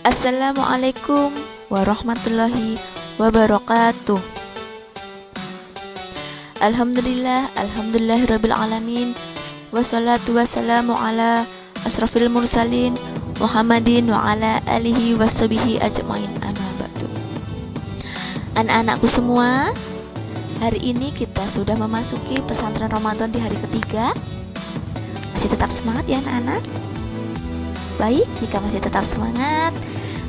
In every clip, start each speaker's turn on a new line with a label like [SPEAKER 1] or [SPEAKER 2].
[SPEAKER 1] Assalamualaikum warahmatullahi wabarakatuh. Alhamdulillahirabbil alamin. Wassalatu wassalamu ala asrafil mursalin Muhammadin wa ala alihi washabihi ajmain, amma ba'du. Anak-anakku semua, hari ini kita sudah memasuki pesantren Ramadan di hari ketiga. Masih tetap semangat ya anak-anak? Baik, jika masih tetap semangat,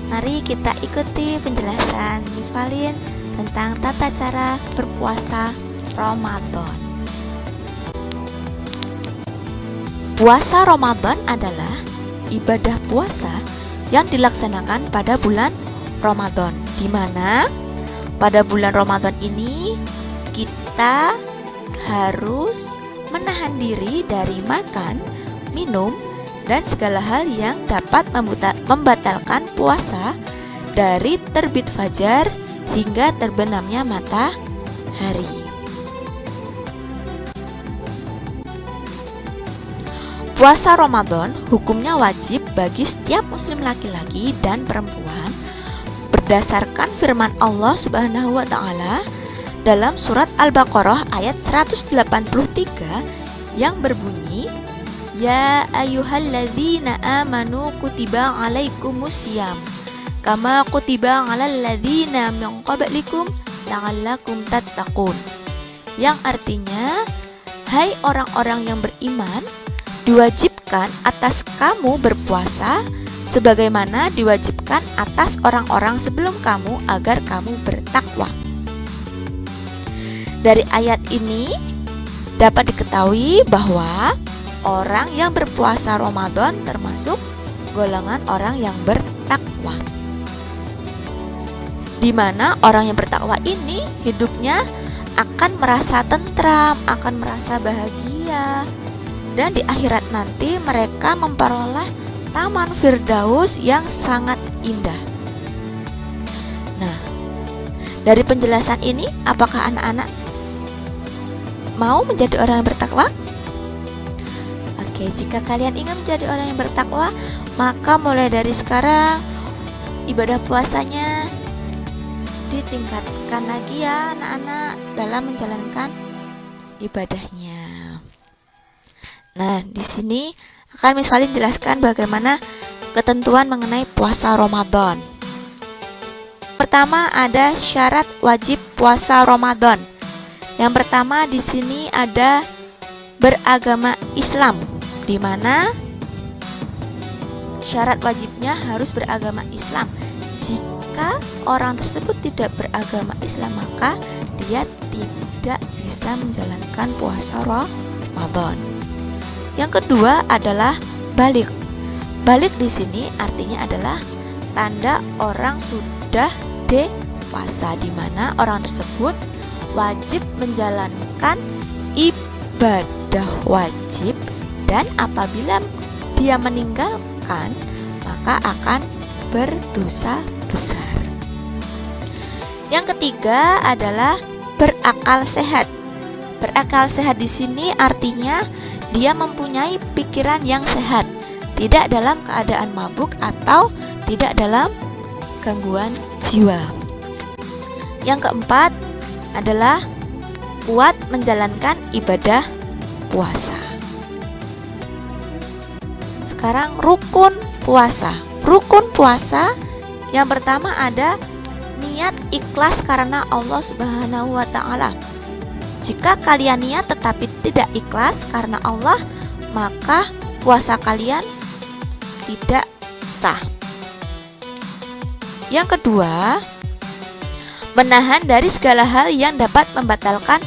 [SPEAKER 1] mari kita ikuti penjelasan Miss Valin tentang tata cara berpuasa Ramadan. Puasa Ramadan adalah ibadah puasa yang dilaksanakan pada bulan Ramadan, di mana pada bulan Ramadan ini kita harus menahan diri dari makan, minum, dan segala hal yang dapat membatalkan puasa dari terbit fajar hingga terbenamnya matahari. Puasa Ramadan hukumnya wajib bagi setiap muslim laki-laki dan perempuan berdasarkan firman Allah Subhanahu wa taala dalam surat Al-Baqarah ayat 183 yang berbunyi, Ya ayyuhalladzina amanu kutiba alaikumusiyam kama kutiba alal ladzina min qablikum la'allakum tattaqun. Yang artinya, hai orang-orang yang beriman, diwajibkan atas kamu berpuasa sebagaimana diwajibkan atas orang-orang sebelum kamu agar kamu bertakwa. Dari ayat ini dapat diketahui bahwa orang yang berpuasa Ramadan termasuk golongan orang yang bertakwa, di mana orang yang bertakwa ini hidupnya akan merasa tentram, akan merasa bahagia, dan di akhirat nanti mereka memperoleh taman Firdaus yang sangat indah. Nah, dari penjelasan ini, apakah anak-anak mau menjadi orang yang bertakwa? Oke, jika kalian ingin menjadi orang yang bertakwa, maka mulai dari sekarang ibadah puasanya ditingkatkan lagi ya anak-anak dalam menjalankan ibadahnya. Nah, di sini akan Miss Valin jelaskan bagaimana ketentuan mengenai puasa Ramadan. Pertama, ada syarat wajib puasa Ramadan. Yang pertama di sini ada beragama Islam, di mana syarat wajibnya harus beragama Islam. Jika orang tersebut tidak beragama Islam, maka dia tidak bisa menjalankan puasa Ramadan. Yang kedua adalah balik. Balik di sini artinya adalah tanda orang sudah dewasa, di mana orang tersebut wajib menjalankan ibadah wajib, dan apabila dia meninggalkan maka akan berdosa besar. Yang ketiga adalah berakal sehat. Berakal sehat di sini artinya dia mempunyai pikiran yang sehat, tidak dalam keadaan mabuk atau tidak dalam gangguan jiwa. Yang keempat adalah kuat menjalankan ibadah puasa. Sekarang rukun puasa. Rukun puasa yang pertama ada niat ikhlas karena Allah Subhanahu wa taala. Jika kalian niat tetapi tidak ikhlas karena Allah, maka puasa kalian tidak sah. Yang kedua, menahan dari segala hal yang dapat membatalkan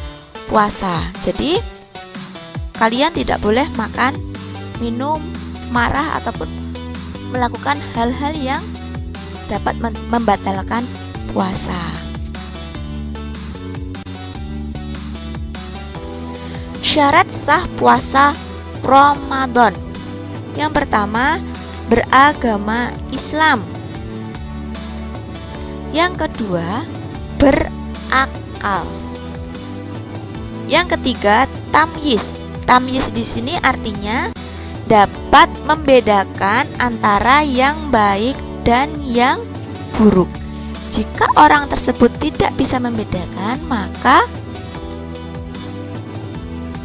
[SPEAKER 1] puasa. Jadi kalian tidak boleh makan, minum, marah, ataupun melakukan hal-hal yang dapat membatalkan puasa. Syarat sah puasa Ramadan. Yang pertama, beragama Islam. Yang kedua, berakal. Yang ketiga, tamyiz. Tamyiz di sini artinya dapat membedakan antara yang baik dan yang buruk. Jika orang tersebut tidak bisa membedakan, maka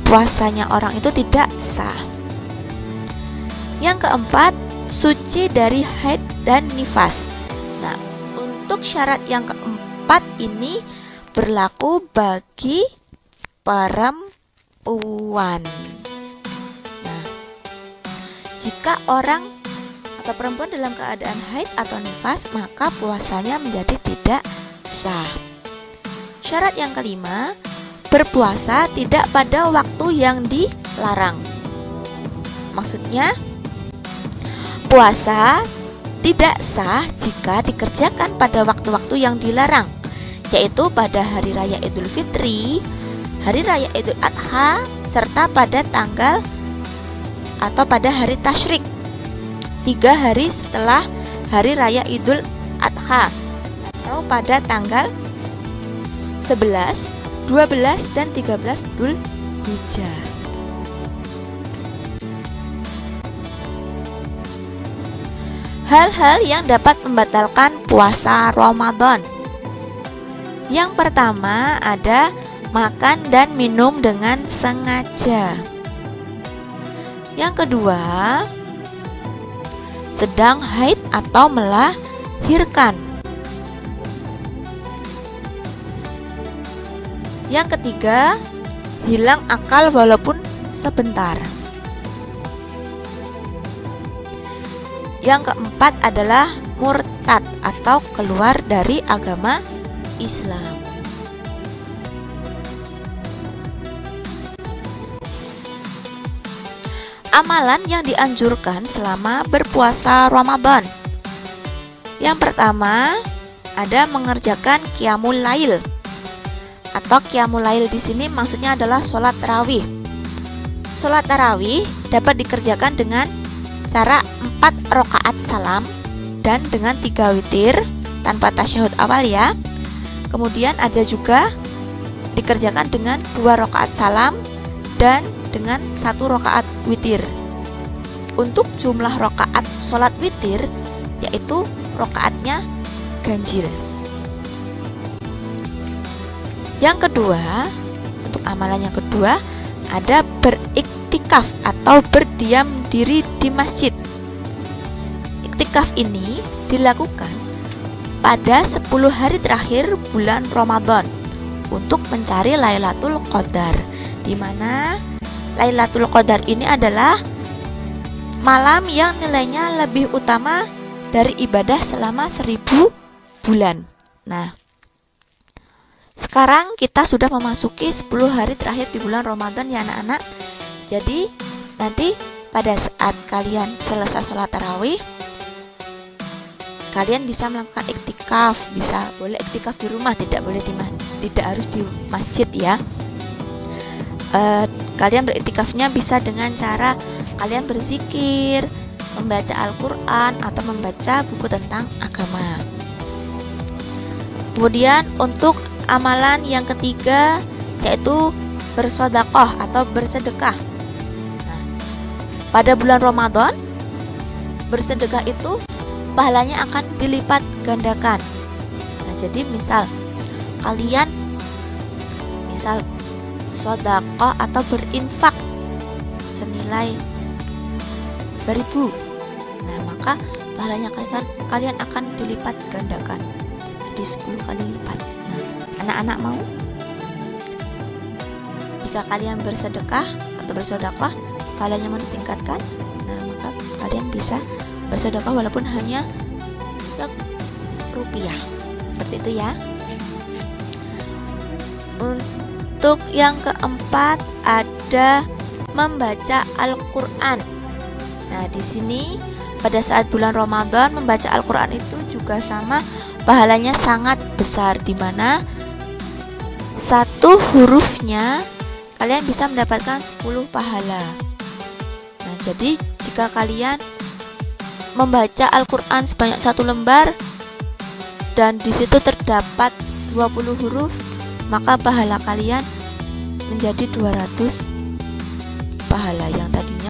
[SPEAKER 1] puasanya orang itu tidak sah. Yang keempat, suci dari haid dan nifas. Nah, untuk syarat yang keempat ini berlaku bagi perempuan. Nah, jika orang atau perempuan dalam keadaan haid atau nifas, maka puasanya menjadi tidak sah. Syarat yang kelima, berpuasa tidak pada waktu yang dilarang. Maksudnya, puasa tidak sah jika dikerjakan pada waktu-waktu yang dilarang, yaitu pada hari raya Idul Fitri, hari raya Idul Adha, serta pada tanggal atau pada hari tasyrik, 3 hari setelah hari raya Idul Adha, atau pada tanggal 11, 12, dan 13 Dzul Hijjah. Hal-hal yang dapat membatalkan puasa Ramadan. Yang pertama ada makan dan minum dengan sengaja. Yang kedua, sedang haid atau melahirkan. Yang ketiga, hilang akal walaupun sebentar. Yang keempat adalah murtad atau keluar dari agama Islam. Amalan yang dianjurkan selama berpuasa Ramadan. Yang pertama, ada mengerjakan qiyamul lail. Atau qiyamul lail di sini maksudnya adalah sholat tarawih. Sholat tarawih dapat dikerjakan dengan cara 4 rakaat salam dan dengan 3 witir tanpa tasyahud awal ya. Kemudian ada juga dikerjakan dengan 2 rakaat salam dan dengan 1 rakaat witir. Untuk jumlah rakaat sholat witir, yaitu rakaatnya ganjil. Yang kedua, untuk amalan yang kedua ada beriktikaf atau berdiam diri di masjid. Iktikaf ini dilakukan pada 10 hari terakhir bulan Ramadan untuk mencari Lailatul Qadar, di mana Lailatul Qadar ini adalah malam yang nilainya lebih utama dari ibadah selama 1000 bulan. Nah, sekarang kita sudah memasuki 10 hari terakhir di bulan Ramadan ya anak-anak. Jadi nanti pada saat kalian selesai sholat tarawih, kalian bisa melakukan iktikaf. Boleh iktikaf di rumah, tidak harus di masjid ya. Kalian beriktikafnya bisa dengan cara kalian berzikir, membaca Al-Quran, atau membaca buku tentang agama. Kemudian untuk amalan yang ketiga yaitu bersedekah atau bersedekah. Nah, pada bulan Ramadan bersedekah itu pahalanya akan dilipat gandakan. Nah, jadi misal kalian sedekah atau berinfak senilai 1000. Nah, maka pahalanya kalian akan dilipat gandakan. Jadi 10 kali lipat. Nah, anak-anak mau? Jika kalian bersedekah atau bersedekah, pahalanya mau ditingkatkan. Nah, maka kalian bisa bersedekah walaupun hanya Rp1. Seperti itu ya. Untuk yang keempat ada membaca Al-Quran. Nah, di sini pada saat bulan Ramadan membaca Al-Quran itu juga sama, pahalanya sangat besar, di mana 1 hurufnya kalian bisa mendapatkan 10 pahala. Nah, jadi jika kalian membaca Al-Quran sebanyak 1 lembar dan di situ terdapat 20 huruf, maka pahala kalian menjadi 200 pahala yang tadinya